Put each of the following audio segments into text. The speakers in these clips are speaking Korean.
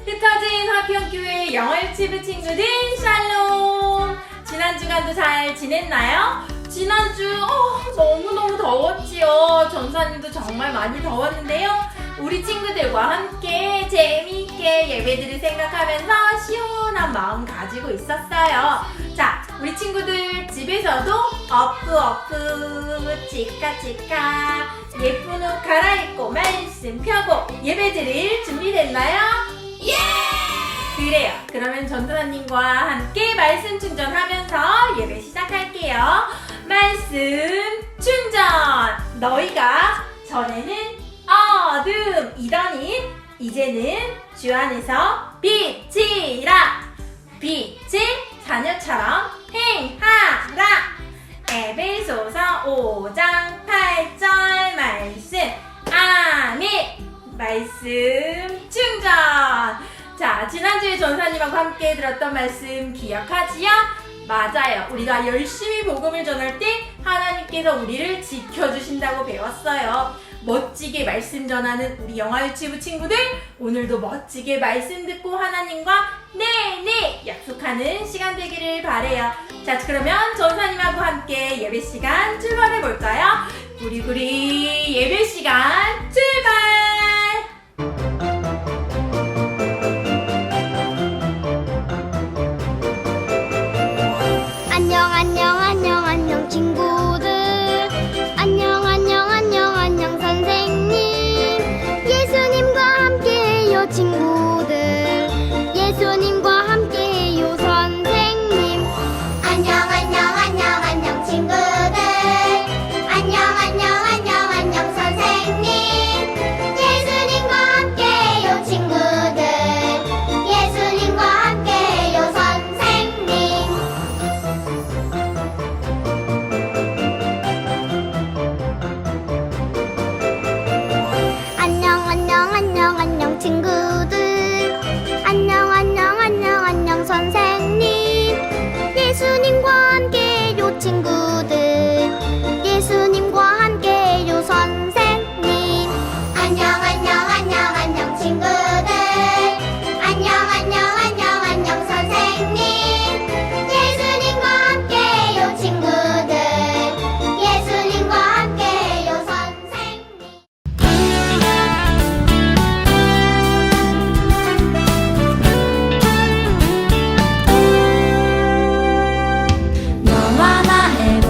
흩어진 화평교회 영월치부 친구들 샬롬! 지난 주간도 잘 지냈나요? 지난주 너무너무 더웠지요. 전사님도 정말 많이 더웠는데요. 우리 친구들과 함께 재미있게 예배들을 생각하면서 시원한 마음 가지고 있었어요. 자, 우리 친구들 집에서도 어프 치카 예쁜 옷 갈아입고 말씀 펴고 예배 드릴 준비됐나요? 예! 그래요. 그러면 전도사님과 함께 말씀 충전하면서 예배 시작할게요. 말씀 충전! 너희가 전에는 어둠이더니 이제는 주 안에서 빛이라. 빛을 자녀처럼 행하라. 에베소서 5장 8절 말씀. 아멘. 말씀 충전. 자, 지난주에 전사님하고 함께 들었던 말씀 기억하지요? 맞아요. 우리가 열심히 복음을 전할 때 하나님께서 우리를 지켜주신다고 배웠어요. 멋지게 말씀 전하는 우리 영화유치부 친구들, 오늘도 멋지게 말씀 듣고 하나님과 네네 약속하는 시간 되기를 바래요. 자, 그러면 전사님하고 함께 예배 시간 출발해 볼까요? 구리구리 예배 시간 출발! 안녕 친구들. 안녕 선생님. 예수님과 함께해요 친구들. 예수님과 함께해요 선생님. 안녕 친구들. 안녕 선생님. 예수님과 함께해요 친구들. 예수님과 함께해요 선생님. 안녕 친구들. 안녕 선생님. 예수님과 함께해요 친구들. 예수님과 함께해요 선생님. 안녕 친구들. 안녕 선생님. 예수님과 함께해요 친구들. 예수님과 함께해요 선생님. 너와 나의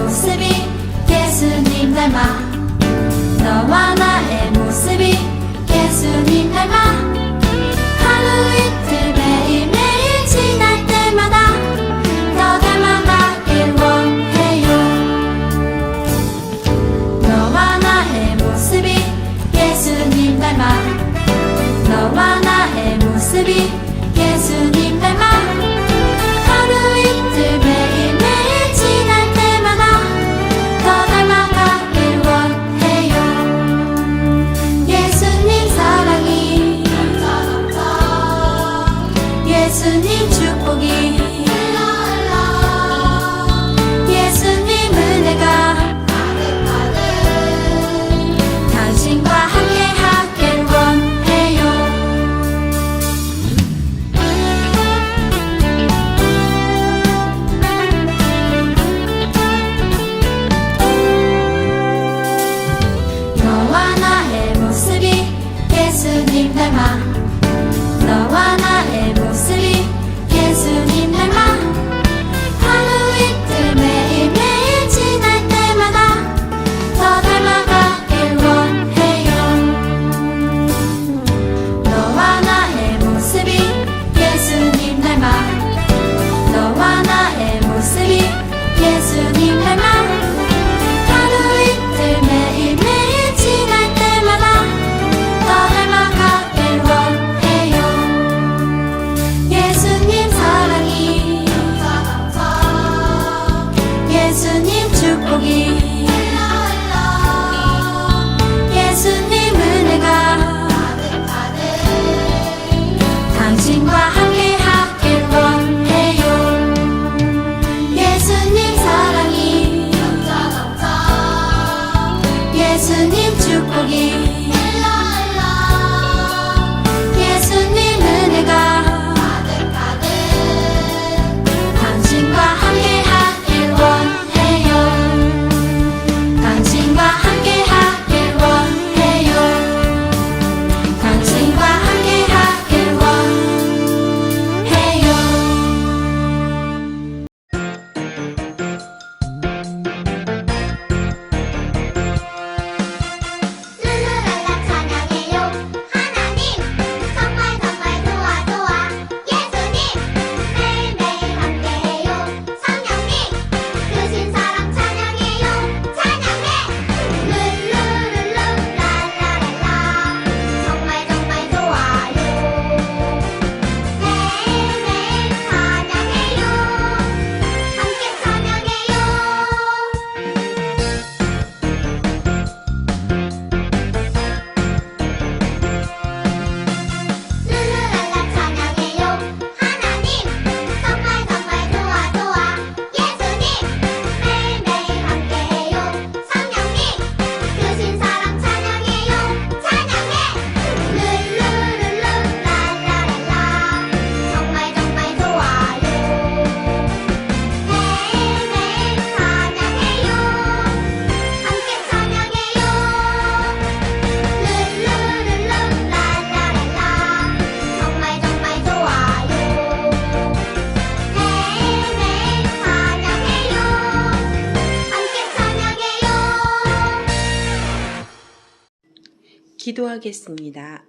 기도하겠습니다.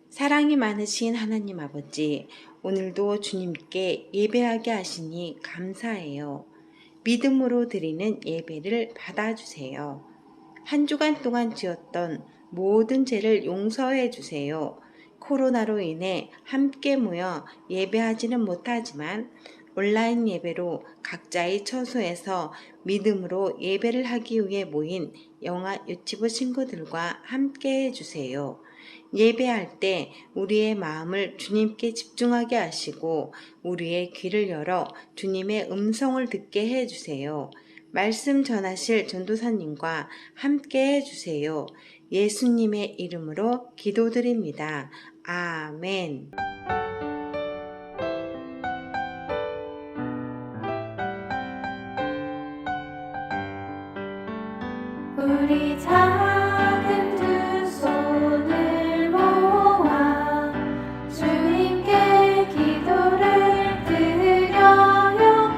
사랑이 많으신 하나님 아버지, 오늘도 주님께 예배하게 하시니 감사해요. 믿음으로 드리는 예배를 받아주세요. 한 주간 동안 지었던 모든 죄를 용서해 주세요. 코로나로 인해 함께 모여 예배하지는 못하지만 온라인 예배로 각자의 처소에서 믿음으로 예배를 하기 위해 모인 영아 유치부 친구들과 함께 해주세요. 예배할 때 우리의 마음을 주님께 집중하게 하시고 우리의 귀를 열어 주님의 음성을 듣게 해주세요. 말씀 전하실 전도사님과 함께 해주세요. 예수님의 이름으로 기도드립니다. 아멘. 우리 작은 두 손을 모아 주님께 기도를 드려요.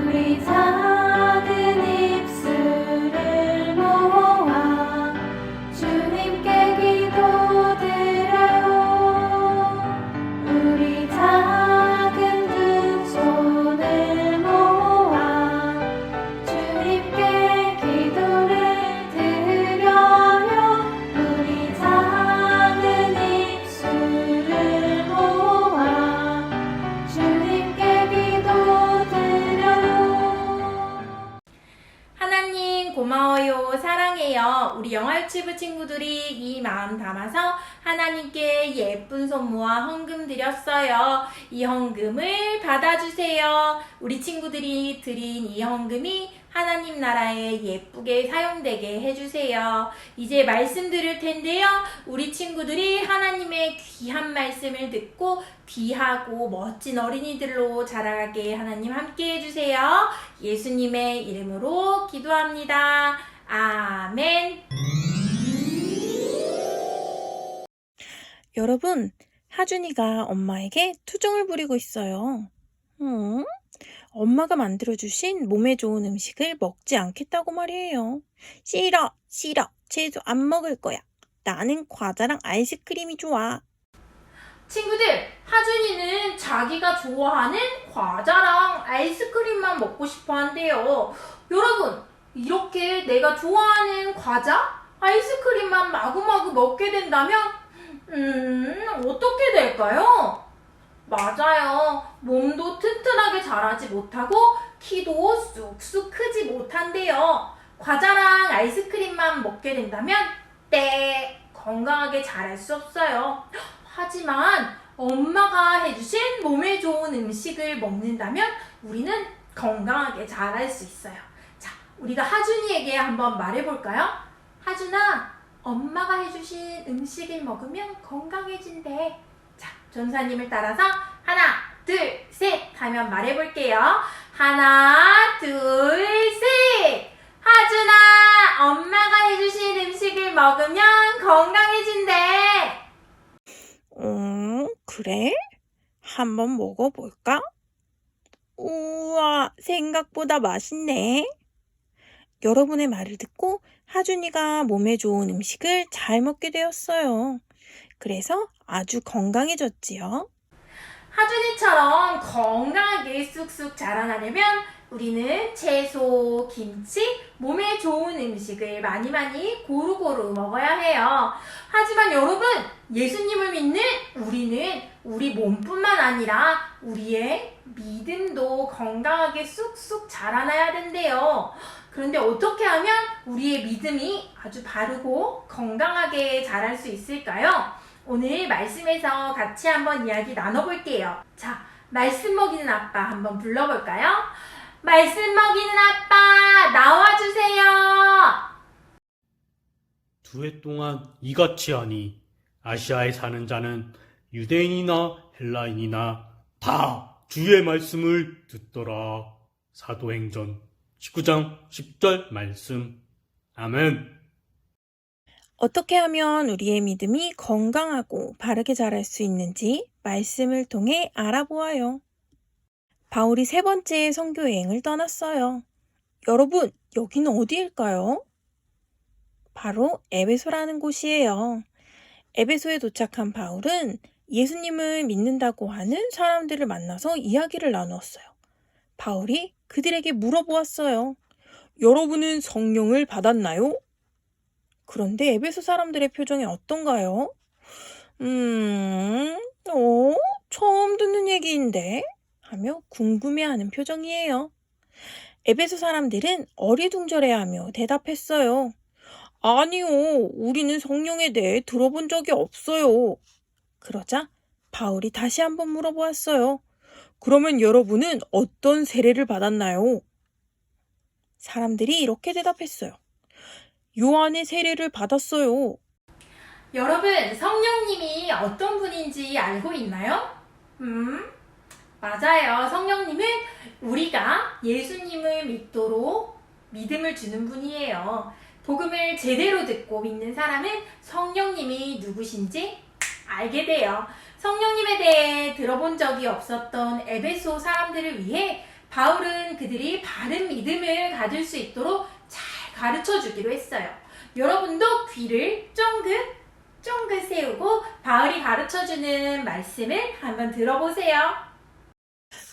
우리 작은 입술을 모아 주님께 기도드려요. 우리 작은 두 손을 모아 주님께 기도를 드려요. 우리 작은 입술을 모아 주님께 기도드려요. 하나님 고마워요. 사랑해요. 우리 영화 유치부 친구들이 이 마음 담아서 하나님께 예쁜 손모아 헌금 드렸어요. 이 헌금을 받아주세요. 우리 친구들이 드린 이 헌금이 하나님 나라에 예쁘게 사용되게 해주세요. 이제 말씀 들을 텐데요. 우리 친구들이 하나님의 귀한 말씀을 듣고 귀하고 멋진 어린이들로 자라게 하나님 함께 해주세요. 예수님의 이름으로 기도합니다. 아멘. 여러분, 하준이가 엄마에게 투정을 부리고 있어요. 엄마가 만들어주신 몸에 좋은 음식을 먹지 않겠다고 말이에요. 싫어, 싫어. 채소 안 먹을 거야. 나는 과자랑 아이스크림이 좋아. 친구들, 하준이는 자기가 좋아하는 과자랑 아이스크림만 먹고 싶어 한대요. 여러분, 이렇게 내가 좋아하는 과자, 아이스크림만 마구마구 먹게 된다면 어떻게 될까요? 맞아요. 몸도 튼튼하게 자라지 못하고 키도 쑥쑥 크지 못한대요. 과자랑 아이스크림만 먹게 된다면 건강하게 자랄 수 없어요. 하지만 엄마가 해주신 몸에 좋은 음식을 먹는다면 우리는 건강하게 자랄 수 있어요. 자, 우리가 하준이에게 한번 말해볼까요? 하준아, 엄마가 해주신 음식을 먹으면 건강해진대. 자, 전사님을 따라서 하나, 둘, 셋 하면 말해볼게요. 하나, 둘, 셋. 하준아, 엄마가 해주신 음식을 먹으면 건강해진대. 그래? 한번 먹어볼까? 우와, 생각보다 맛있네. 여러분의 말을 듣고 하준이가 몸에 좋은 음식을 잘 먹게 되었어요. 그래서 아주 건강해졌지요. 하준이처럼 건강하게 쑥쑥 자라나려면 우리는 채소, 김치, 몸에 좋은 음식을 많이 고루고루 먹어야 해요. 하지만 여러분, 예수님을 믿는 우리는 우리 몸뿐만 아니라 우리의 믿음도 건강하게 쑥쑥 자라나야 된대요. 그런데 어떻게 하면 우리의 믿음이 아주 바르고 건강하게 자랄 수 있을까요? 오늘 말씀에서 같이 한번 이야기 나눠볼게요. 자, 말씀 먹이는 아빠 한번 불러볼까요? 말씀 먹이는 아빠 나와주세요. 두 해 동안 이같이 하니 아시아에 사는 자는 유대인이나 헬라인이나 다 주의 말씀을 듣더라. 사도행전 19장 10절 말씀. 아멘. 어떻게 하면 우리의 믿음이 건강하고 바르게 자랄 수 있는지 말씀을 통해 알아보아요. 바울이 3번째 선교 여행을 떠났어요. 여러분, 여기는 어디일까요? 바로 에베소라는 곳이에요. 에베소에 도착한 바울은 예수님을 믿는다고 하는 사람들을 만나서 이야기를 나누었어요. 바울이 그들에게 물어보았어요. 여러분은 성령을 받았나요? 그런데 에베소 사람들의 표정이 어떤가요? 처음 듣는 얘기인데? 하며 궁금해하는 표정이에요. 에베소 사람들은 어리둥절해하며 대답했어요. 아니요, 우리는 성령에 대해 들어본 적이 없어요. 그러자 바울이 다시 한번 물어보았어요. 그러면 여러분은 어떤 세례를 받았나요? 사람들이 이렇게 대답했어요. 요한의 세례를 받았어요. 여러분, 성령님이 어떤 분인지 알고 있나요? 맞아요. 성령님은 우리가 예수님을 믿도록 믿음을 주는 분이에요. 복음을 제대로 듣고 믿는 사람은 성령님이 누구신지 알게 돼요. 성령님에 대해 들어본 적이 없었던 에베소 사람들을 위해 바울은 그들이 바른 믿음을 가질 수 있도록 잘 가르쳐 주기로 했어요. 여러분도 귀를 쫑긋 세우고 바울이 가르쳐 주는 말씀을 한번 들어보세요.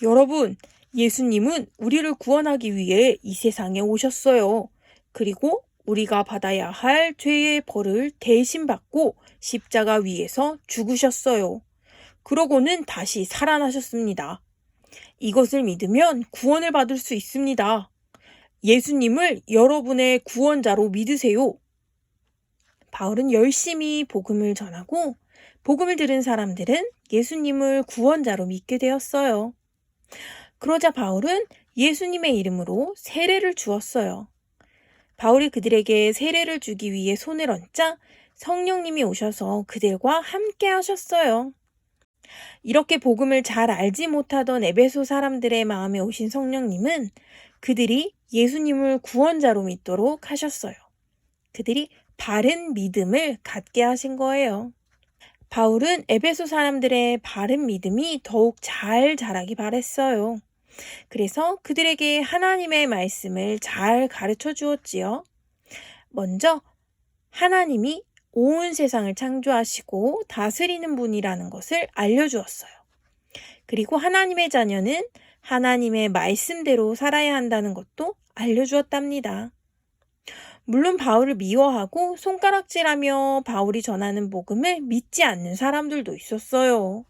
여러분, 예수님은 우리를 구원하기 위해 이 세상에 오셨어요. 그리고 우리가 받아야 할 죄의 벌을 대신 받고 십자가 위에서 죽으셨어요. 그러고는 다시 살아나셨습니다. 이것을 믿으면 구원을 받을 수 있습니다. 예수님을 여러분의 구원자로 믿으세요. 바울은 열심히 복음을 전하고 복음을 들은 사람들은 예수님을 구원자로 믿게 되었어요. 그러자 바울은 예수님의 이름으로 세례를 주었어요. 바울이 그들에게 세례를 주기 위해 손을 얹자 성령님이 오셔서 그들과 함께 하셨어요. 이렇게 복음을 잘 알지 못하던 에베소 사람들의 마음에 오신 성령님은 그들이 예수님을 구원자로 믿도록 하셨어요. 그들이 바른 믿음을 갖게 하신 거예요. 바울은 에베소 사람들의 바른 믿음이 더욱 잘 자라기 바랬어요. 그래서 그들에게 하나님의 말씀을 잘 가르쳐 주었지요. 먼저 하나님이 온 세상을 창조하시고 다스리는 분이라는 것을 알려주었어요. 그리고 하나님의 자녀는 하나님의 말씀대로 살아야 한다는 것도 알려주었답니다. 물론 바울을 미워하고 손가락질하며 바울이 전하는 복음을 믿지 않는 사람들도 있었어요.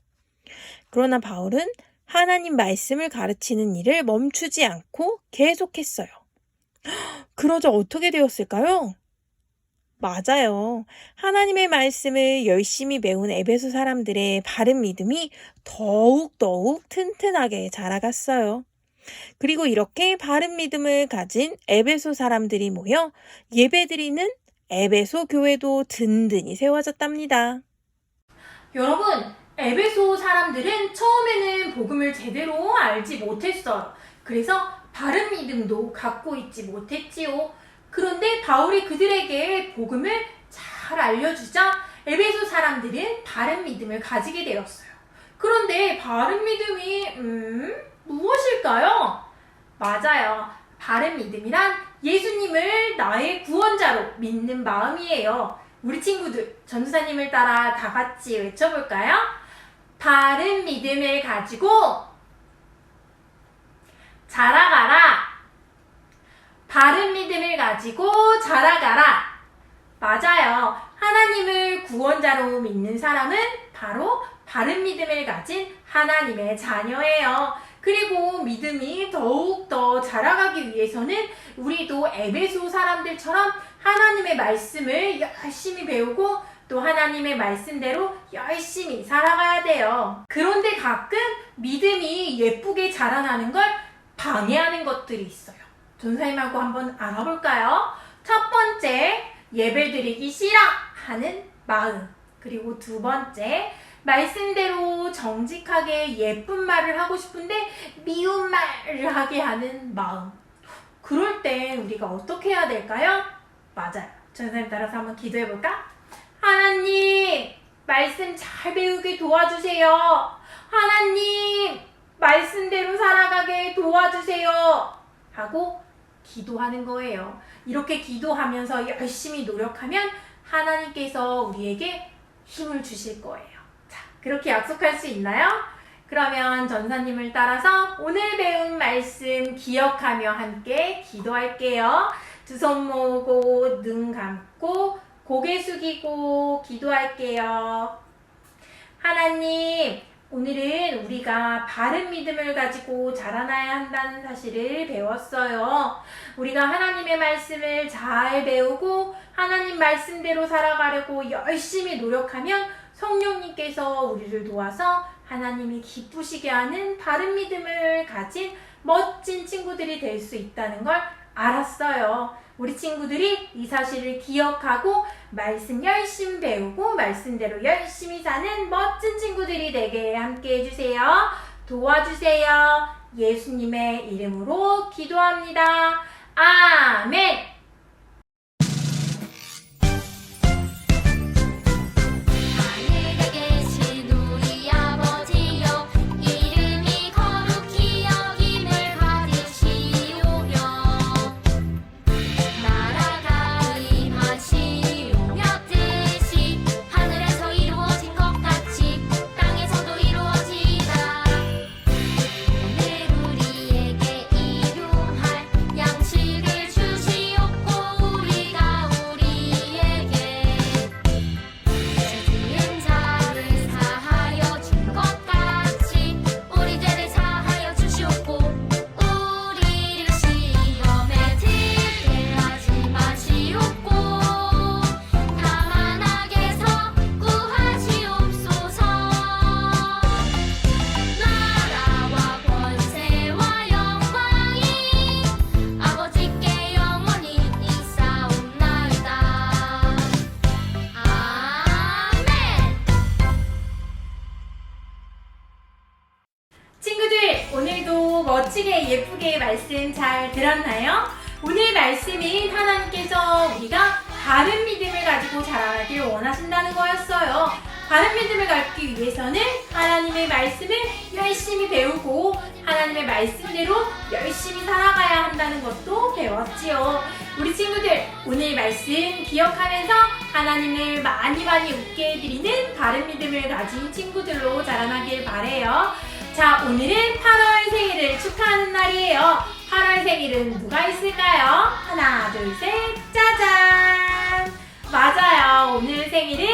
그러나 바울은 하나님 말씀을 가르치는 일을 멈추지 않고 계속했어요. 그러자 어떻게 되었을까요? 맞아요. 하나님의 말씀을 열심히 배운 에베소 사람들의 바른 믿음이 더욱 튼튼하게 자라갔어요. 그리고 이렇게 바른 믿음을 가진 에베소 사람들이 모여 예배드리는 에베소 교회도 든든히 세워졌답니다. 여러분, 에베소 사람들은 처음에는 복음을 제대로 알지 못했어요. 그래서 바른 믿음도 갖고 있지 못했지요. 그런데 바울이 그들에게 복음을 잘 알려주자 에베소 사람들은 바른 믿음을 가지게 되었어요. 그런데 바른 믿음이 무엇일까요? 맞아요. 바른 믿음이란 예수님을 나의 구원자로 믿는 마음이에요. 우리 친구들, 전도사님을 따라 다 같이 외쳐볼까요? 바른 믿음을 가지고 자라가라. 바른 믿음을 가지고 자라가라. 맞아요. 하나님을 구원자로 믿는 사람은 바로 바른 믿음을 가진 하나님의 자녀예요. 그리고 믿음이 더욱더 자라가기 위해서는 우리도 에베소 사람들처럼 하나님의 말씀을 열심히 배우고 또 하나님의 말씀대로 열심히 살아가야 돼요. 그런데 가끔 믿음이 예쁘게 자라나는 걸 방해하는 것들이 있어요. 전사님하고 한번 알아볼까요? 첫 번째, 예배드리기 싫어 하는 마음. 그리고 두 번째, 말씀대로 정직하게 예쁜 말을 하고 싶은데 미운 말을 하게 하는 마음. 그럴 때 우리가 어떻게 해야 될까요? 맞아요. 전사님 따라서 한번 기도해볼까? 하나님, 말씀 잘 배우게 도와주세요. 하나님, 말씀대로 살아가게 도와주세요. 하고 기도하는 거예요. 이렇게 기도하면서 열심히 노력하면 하나님께서 우리에게 힘을 주실 거예요. 자, 그렇게 약속할 수 있나요? 그러면 전사님을 따라서 오늘 배운 말씀 기억하며 함께 기도할게요. 두 손 모으고 눈 감고 고개 숙이고 기도할게요. 하나님, 오늘은 우리가 바른 믿음을 가지고 자라나야 한다는 사실을 배웠어요. 우리가 하나님의 말씀을 잘 배우고 하나님 말씀대로 살아가려고 열심히 노력하면 성령님께서 우리를 도와서 하나님이 기쁘시게 하는 바른 믿음을 가진 멋진 친구들이 될 수 있다는 걸 알았어요. 우리 친구들이 이 사실을 기억하고 말씀 열심히 배우고 말씀대로 열심히 사는 멋진 친구들이 되게 함께 해주세요. 도와주세요. 예수님의 이름으로 기도합니다. 아멘. 하늘에 계신 우리 아버지여 이름이 거룩히 여김을 받으시오며 나라가 임하시오며 뜻이 하늘에서 이루어진 것 같이 땅에서도 이루어지이다. 오늘 우리에게 일용할 양식을 주시옵고 우리가 우리에게 지은 자를 사하여 준 것 같이 우리 죄를 사하여 주시옵고 우리를 시험에 들게 하지 마시옵고 다만 악에서 구하시옵소서. 나라와 권세와 영광이 아버지께 영원히 있사옵나이다. 아멘. 친구들, 오늘도 멋지게 예쁘게 말씀 잘 들었나요? 오늘 말씀은 하나님께서 우리가 바른 믿음을 가지고 자라나길 원하신다는 거였어요. 바른 믿음을 갖기 위해서는 하나님의 말씀을 열심히 배우고 하나님의 말씀대로 열심히 살아가야 한다는 것도 배웠지요. 우리 친구들, 오늘 말씀 기억하면서 하나님을 많이 웃게 해드리는 바른 믿음을 가진 친구들로 자라나길 바래요. 자, 오늘은 8월 생일을 축하하는 날이에요. 8월 생일은 누가 있을까요? 하나, 둘, 셋, 짜잔! 맞아요. 오늘 생일은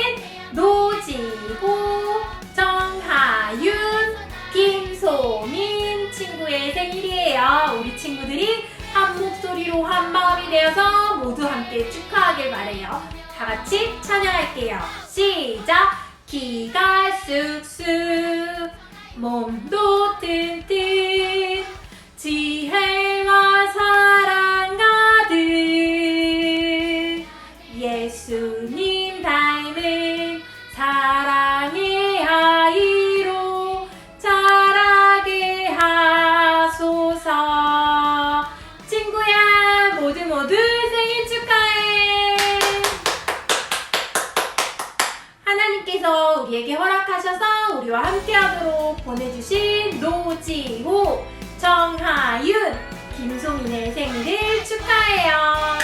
노지호, 정하윤, 김소민 친구의 생일이에요. 우리 친구들이 한 목소리로 한 마음이 되어서 모두 함께 축하하길 바래요. 다 같이 찬양할게요. 시작! 키가 쑥쑥 몸도 튼튼 지혜와 사랑 가득 예수님 닮은 사랑의 아이로 자라게 하소서. 친구야, 모두 생일 축하해. 하나님께서 우리에게 허락하셔서 우리와 함께하도록 보내주신 노지호, 정하윤, 김소민의 생일을 축하해요.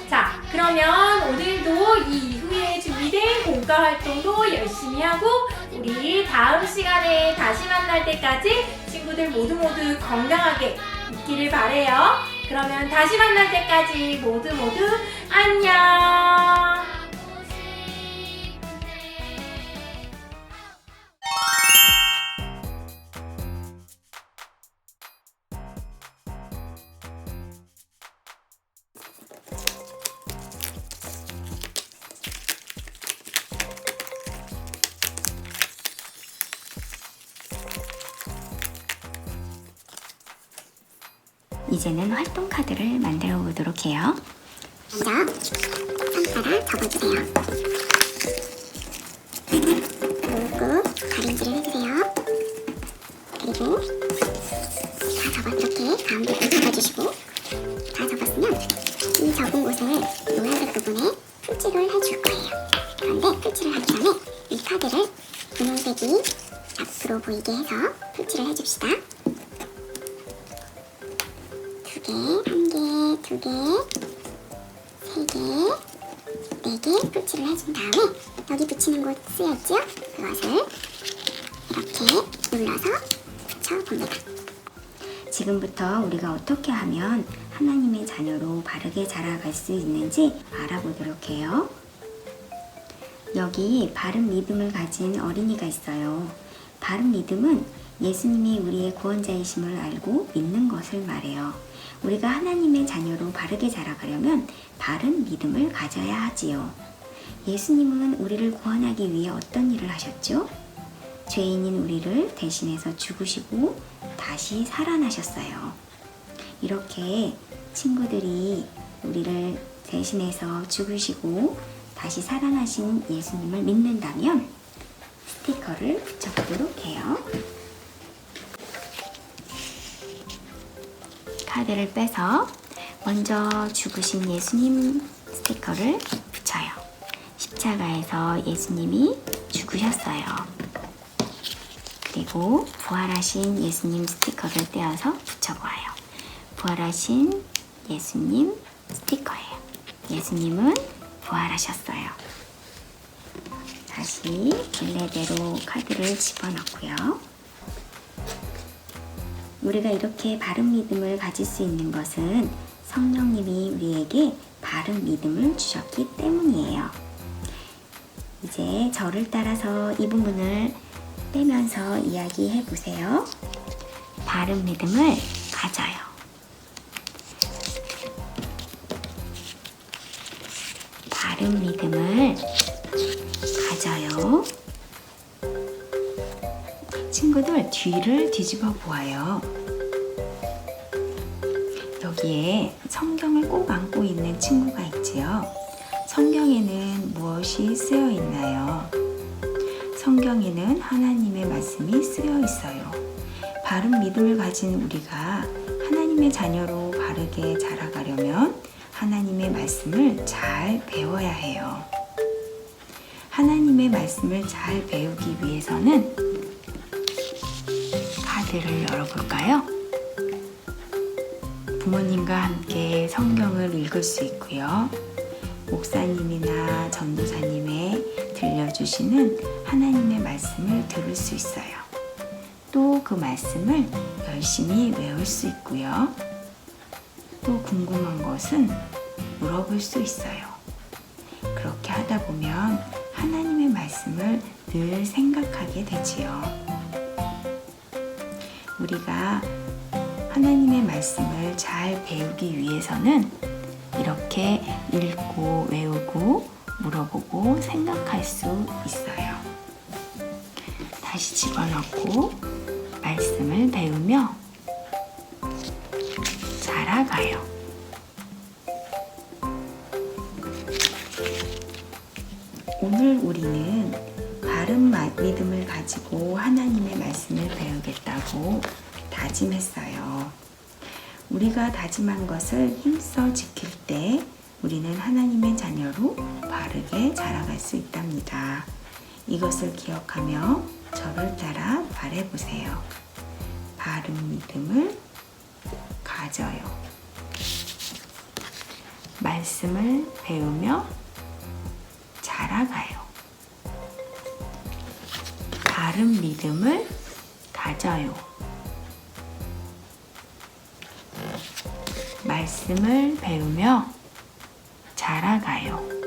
자, 그러면 오늘도 이 이후에 준비된 공과 활동도 열심히 하고 우리 다음 시간에 다시 만날 때까지 친구들 모두 건강하게 있기를 바래요. 그러면 다시 만날 때까지 모두 안녕. 이제는 활동 카드를 만들어 보도록 해요. 먼저 손가락 접어주세요. 꾹꾹 가림질을 해주세요. 그리고 이렇게 가운데를 접어주시고 다 접었으면 이 접은 곳을 노란색 부분에 풀칠을 해줄 거예요. 그런데 풀칠을 하기 전에 이 카드를 분홍색이 앞으로 보이게 해서 풀칠을 해줍시다. 2개 개, 1개, 2개, 3개, 4개 풀칠을 해준 다음에 여기 붙이는 곳 쓰여있죠? 그것을 이렇게 눌러서 붙여봅니다. 지금부터 우리가 어떻게 하면 하나님의 자녀로 바르게 자라갈 수 있는지 알아보도록 해요. 여기 바른 믿음을 가진 어린이가 있어요. 바른 믿음은 예수님이 우리의 구원자이심을 알고 믿는 것을 말해요. 우리가 하나님의 자녀로 바르게 자라가려면 바른 믿음을 가져야 하지요. 예수님은 우리를 구원하기 위해 어떤 일을 하셨죠? 죄인인 우리를 대신해서 죽으시고 다시 살아나셨어요. 이렇게 친구들이 우리를 대신해서 죽으시고 다시 살아나신 예수님을 믿는다면 스티커를 붙여보도록 해요. 카드를 빼서 먼저 죽으신 예수님 스티커를 붙여요. 십자가에서 예수님이 죽으셨어요. 그리고 부활하신 예수님 스티커를 떼어서 붙여보아요. 부활하신 예수님 스티커예요. 예수님은 부활하셨어요. 다시 원래대로 카드를 집어넣고요. 우리가 이렇게 바른 믿음을 가질 수 있는 것은 성령님이 우리에게 바른 믿음을 주셨기 때문이에요. 이제 저를 따라서 이 부분을 빼면서 이야기해 보세요. 바른 믿음을 가져요. 바른 믿음을 가져요. 친구들 뒤를 뒤집어 보아요. 여기에 성경을 꼭 안고 있는 친구가 있지요. 성경에는 무엇이 쓰여 있나요? 성경에는 하나님의 말씀이 쓰여 있어요. 바른 믿음을 가진 우리가 하나님의 자녀로 바르게 자라가려면 하나님의 말씀을 잘 배워야 해요. 하나님의 말씀을 잘 배우기 위해서는 카드를 열어볼까요? 부모님과 함께 성경을 읽을 수 있고요. 목사님이나 전도사님의 들려주시는 하나님의 말씀을 들을 수 있어요. 또 그 말씀을 열심히 외울 수 있고요. 또 궁금한 것은 물어볼 수 있어요. 그렇게 하다 보면 하나님의 말씀을 늘 생각하게 되지요. 우리가 하나님의 말씀을 잘 배우기 위해서는 이렇게 읽고 외우고 물어보고 생각할 수 있어요. 다시 집어넣고 말씀을 배우며 자라가요. 오늘 우리는 바른 믿음을 가지고 하나님의 말씀을 배우겠다고 다짐했어요. 우리가 다짐한 것을 힘써 지킬 때 우리는 하나님의 자녀로 바르게 자라갈 수 있답니다. 이것을 기억하며 저를 따라 말해보세요. 바른 믿음을 가져요. 말씀을 배우며 자라가요. 바른 믿음을 가져요. 말씀을 배우며 자라가요.